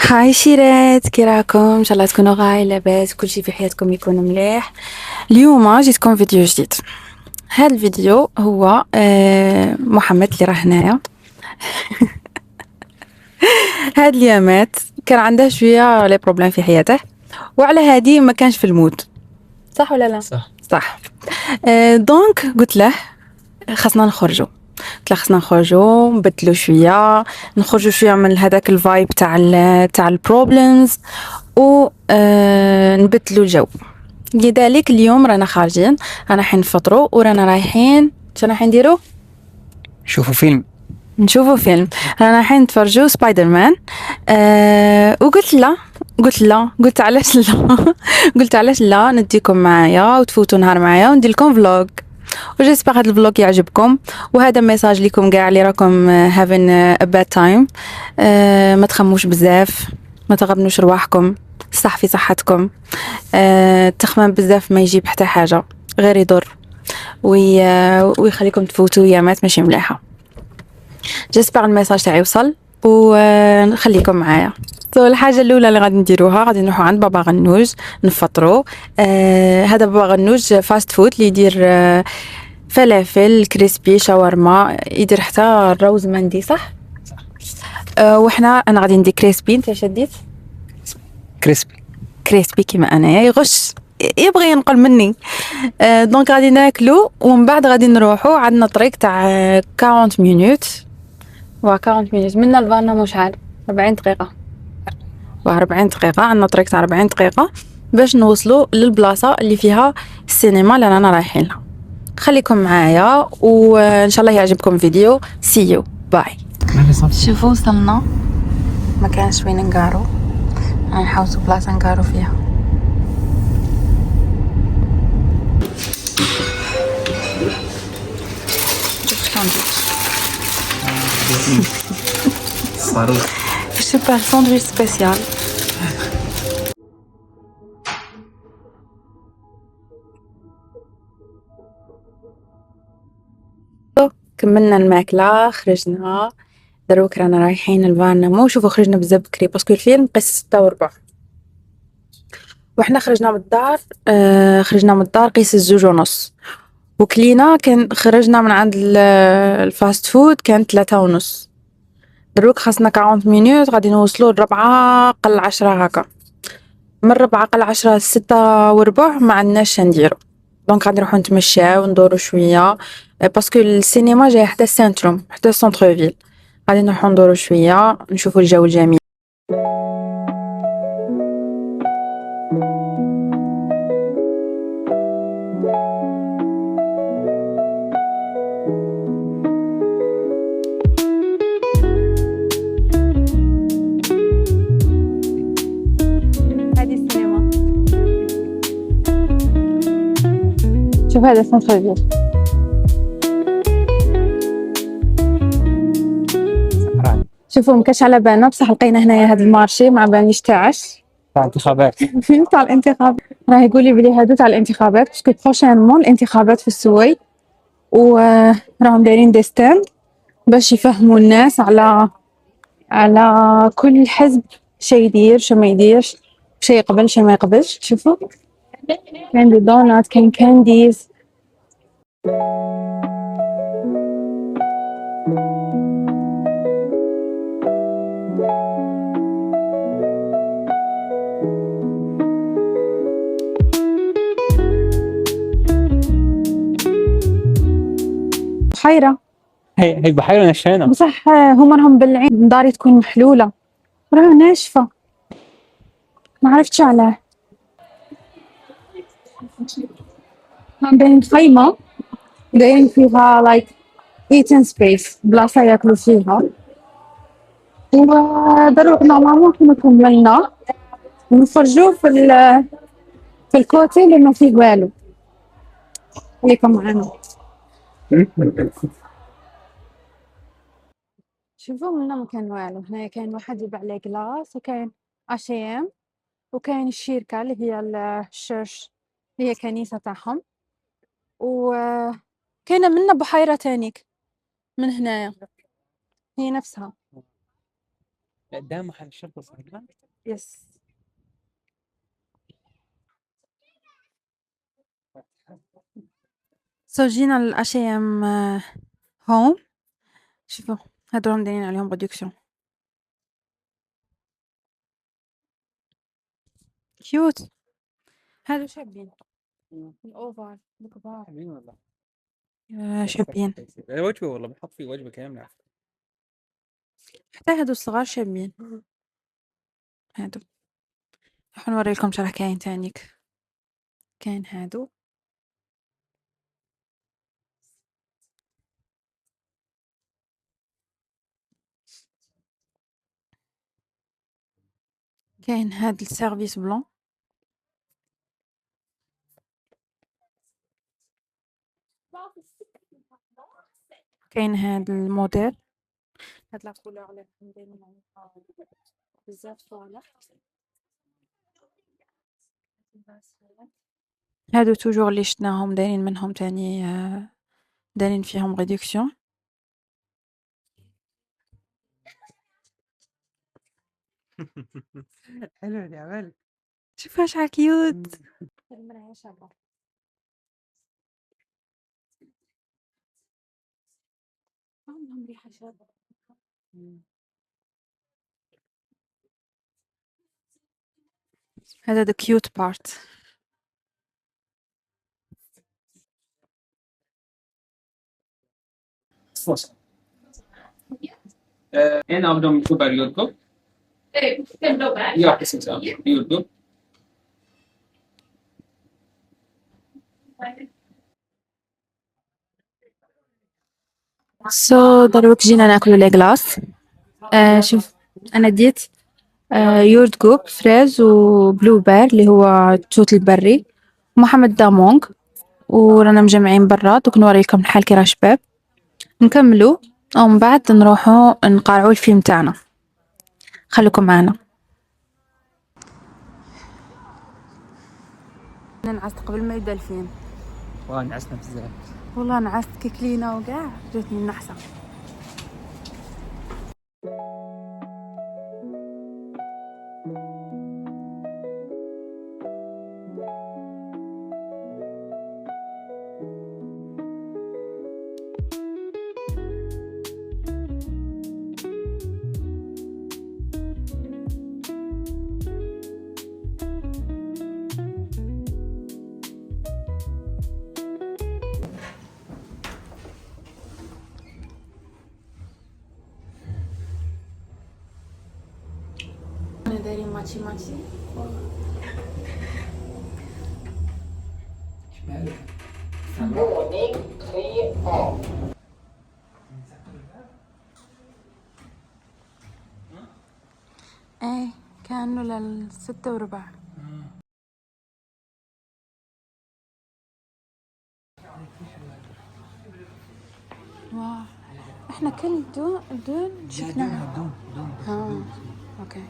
هاي شيرات، كي راكم؟ ان شاء الله تكونوا غاي لاباس، كلشي في حياتكم يكون مليح. اليوم جيتكم فيديو جديد. هذا الفيديو هو محمد اللي راه هنايا. هاد اليامات كان عنده شويه لي بروبليم في حياته، وعلى هادي ما كانش في المود. صح ولا لا؟ صح. دونك قلت له خاصنا نخرجوا. قلت له خاصنا نخرجوا نبدلوا شويه، نخرجوا شويه من هذاك الفايب تاع البروبلمز، و نبدلوا الجو. لذلك اليوم رانا خارجين، رانا رايحين نفطروا ورانا رايحين شنو رايحين نديروا؟ شوفوا فيلم. نشوفوا فيلم. رانا رايحين نتفرجوا سبايدر مان. وقلت لا، قلت علاش لا. قلت علاش لا نديكم معايا وتفوتوا نهار معايا وندير لكم فلوج. وجيسبر هذا الفلوج يعجبكم، وهذا ميساج لكم كاع اللي راكم having a bad time. ما تخموش بزاف، ما تغبنوش رواحكم، صح في صحتكم. التخمام بزاف ما يجيب حتى حاجه، غير يضر ويخليكم تفوتوا ايامات ماشي مليحه. جيسبر الميساج تاعي وصل، ونخليكم معايا. الحاجه الاولى اللي غادي نديروها، غادي نروحوا عند بابا غنوج نفطروا. هذا بابا غنوج فاست فود اللي يدير فلافل كريسبي شاورما، يدير حتى الروز مندي. صح. وحنا انا غادي ندي كريسبي. انت شديت كريسبي كيما انايا، يغش يبغي ينقل مني. دونك غادي ناكلو ومن بعد غادي نروحو. عندنا طريق تاع 40 مينوت، 40 مينوت منا لفانا، مش عارف 40 دقيقة. 40 دقيقة عندنا طريق تاع 40 دقيقة باش نوصلوا للبلاصة اللي فيها السينما اللي رانا رايحين لها. خليكم معايا وان شاء الله يعجبكم الفيديو. سي يو باي. شوفوا وصلنا، ما كانش وين نقارو، نحوسوا بلاصة نقارو فيها. شوف ساندويتش سوبر ساندويتش سبيسيال. كملنا الماكلة، خرجنا دروك رانا رايحين لفانمو. شوفوا خرجنا بزاف بكري باسكو الفيلم قيس 6:15، وحنا خرجنا من الدار. خرجنا من الدار قيس 2:30، وكلينا كان خرجنا من عند الفاست فود كان 3:30. دروك خاصنا 40 مينوت غادي نوصلوا ل4 قل 10 هكا. من 4 قل 10 6:15 ما عندناش نديرو. دونك غادي نروحو نتمشاو وندورو شويه، باسكو السينما جاي حتى السنتروم، حتى السونتر فيل. غادي نروحو ندورو شويه نشوفو الجو الجميل. هذه السينما، شوف هذا سونتر فيل. شوفوا مكاش على بالنا، بصح لقينا هنايا هذا المارشي مع باليش تاعش تاع انتخابات. تاع الانتخابات. راه يقول لي بلي هذا تاع الانتخابات، باسكو بروشينمون الانتخابات في السويد، وراهم دايرين دي ستاند باش يفهموا الناس على كل حزب شي يدير شو ما يديرش، شي يقبل شي ما يقبلش. شوفوا كاين دي دونات، كاين كانديز. بحيرة، هي بحيرة نشانة. بصح هما راهم بلعين الدار تكون محلولة، راه ناشفة، ما عرفتش علاه. عندهم خيمة دايرين فيها like eating space، بلاصة ياكلوا فيها. ودروك نورمالمون كنا كملنا ونخرجوا في الكوتي اللي ما فيه والو. خليكم معنا. شوفوا منا ما كان والو. هنا كاين واحد يبيع لي كلاص، وكاين اشيام، وكاين الشركة اللي هي الشرش اللي هي كنيسة تاعهم، وكاينة منا بحيرة تانيك من هنايا هي نفسها. قدام محل الشرطة صحيح؟ يس. سو جينا للأشيام هوم. شوفوا هادول دايرين عليهم ريدكسيون كيوت. هادو شابين الأوفر الكبار حلوين والله. شابين. وجبة والله بنحط فيه وجبة كاملة. حتى هادو الصغار شابين. هادو راح نوري لكم شرح كاين تانيك. كاين هادو كاين هاد السيرفيس بلون. كاين هاد الموديل. هاد لا كولور اللي دايرين بزاف صالح. هادو توجور اللي شفناهم دايرين منهم تاني دايرين فيهم ريدكسيون. حلو يا عمال. شوفها شحال كيوت. المراية شابة. عندهم ريحة شابة. هذا the cute part. En av dem jobbar jordgubb. Ja, precis. Ja. Jordgubb. So دروك جينا ناكلو لي غلاس. شوف انا ديت يورتغوب فريز وبلو بير اللي هو التوت البري ومحمد دامونغ. ورانا مجمعين برا دوك نوريكم الحال كي راه شباب. نكملو ومن بعد نروحو نقارعو الفيلم تاعنا. خليكم معنا. انا نعست قبل ما يبدا الفيلم. نعسنا بزاف. والله نعست كي كلينا وكاع جاتني النحسه. انا دايرين ماتشي ماتشي. ايه كانوا لل6:15. واو احنا كل دون شفناها. دون اوكي.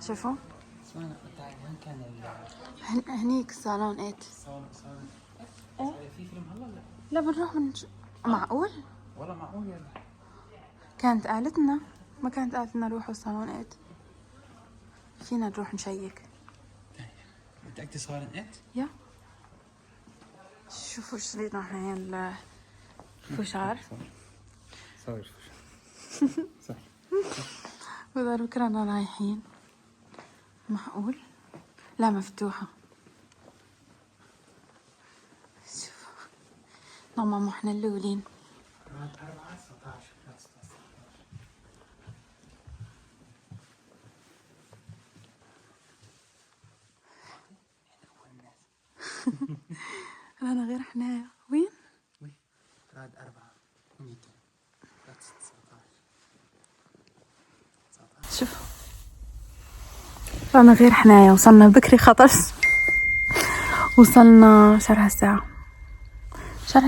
شوفوا هنيك صالون ايت. في فيلم هلا ولا؟ لا بنروح معقول؟ والله معقول يلا. كانت قالتنا ما كانت قالتنا روحوا صالون ايت. فينا نروح نشيك. متأكد صالون ايت؟ يا شوفوا شرينا احنا الفشار. صور صح. وذا بكرة رايحين. معقول؟ لا مفتوحة. شوفوا ماما احنا اللولين. أنا غير حنايا وين؟ راد 4 شوف أنا غير حنايا وصلنا بكري خطر. وصلنا شرح الساعة. شرح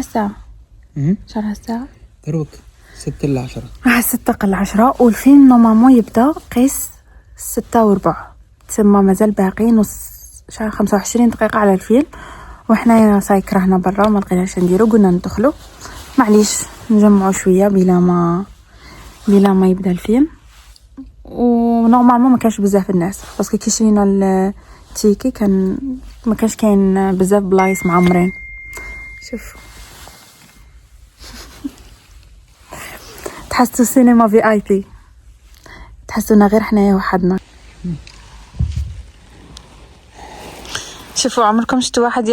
الساعة دروك 6:10. راح 6:10 والفيلم نورمالمون يبدا قيس 6:15. تسمى مازال باقي نص 25 دقيقة على الفيلم وحنايا صاي كرهنا برا وما لقيناش نديرو، قلنا ندخلو معليش نجمعوا شويه بلا ما يبدا الفيلم. ونورمالمون ما كانش بزاف الناس باسكو كي شرينا التيكي كان ما كانش كاين بزاف بلايص معمرين. شوف تحسوا سينما في اي بي، تحسونا غير حنايا وحدنا. شوفوا عمركم شفتوا واحد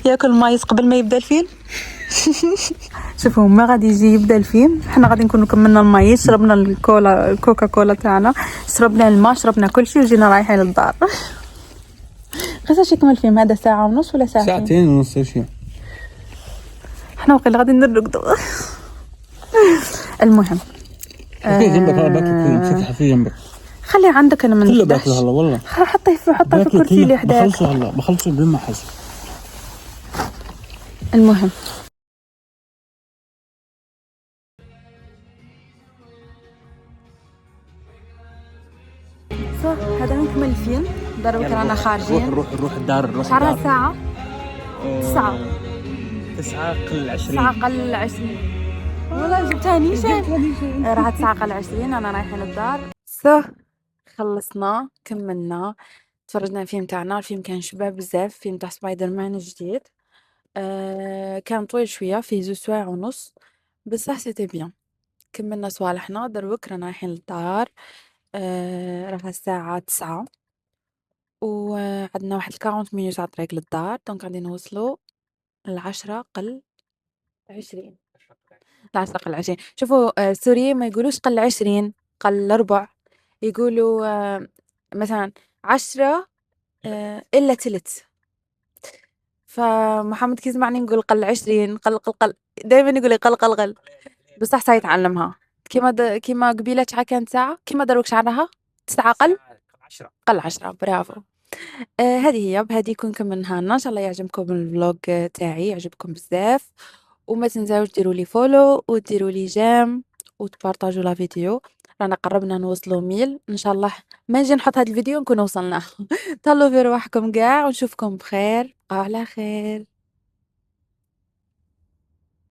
ياكل مايس قبل ما يبدا الفيلم؟ شوفوا ما غادي يجي يبدا الفيلم، حنا غادي نكونوا كملنا المايس، شربنا الكوكا كولا تاعنا، شربنا الماء، شربنا كل شيء وجينا رايحين للدار. قيساش يكمل الفيلم هذا؟ ساعة ونص ولا ساعتين ونص شي. احنا وقيلا غادي نرقدوا. المهم في جنبك هذا باكل فتح في جنبك، خلي عندك. انا من كله باكل هلا والله، حطيه في الكرسي اللي حداك. بخلصوا بدون ما احس. المهم هذا نكمل الفيلم دروك رانا خارجين. نروح الدار. شعرها ساعة 9 قل 20. 9 قل 20 والله جبتها نيشان. راحت 9 قل 20 انا رايحين الدار. خلصنا كملنا تفرجنا الفيلم تاعنا. الفيلم كان شباب بزاف، فيلم تاع سبايدر مان الجديد. كان طويل شويه، فيه 2 سوايع ونص، بصح سيتي بيان. كملنا صوالحنا دروك رانا رايحين للدار. راها الساعة 9 وعندنا واحد 40 مينوت على الطريق للدار، دونك غادي نوصلوا 10 قل 20. 10 قل 20. شوفوا السوريين ما يقولوش قل 20 قل ربع، يقولوا مثلا 10 إلا تلت. فمحمد كي يسمعني نقول قل 20 قل دائما يقول لي قل بصح سيتعلمها. كيما قبيله شحال كانت ساعة، كيما دروك شعرها 9 قل 10. برافو. هذه هي بهذه يكون كملنا لنا. ان شاء الله يعجبكم الفلوج تاعي، يعجبكم بزاف. وما تنساوش ديروا لي فولو وديروا لي جيم وتبارطاجوا لا فيديو. رانا قربنا نوصلوا 1000 ان شاء الله. ما نجي نحط هذا الفيديو نكون وصلنا. تهلاو في رواحكم كاع ونشوفكم بخير. بقاو على خير.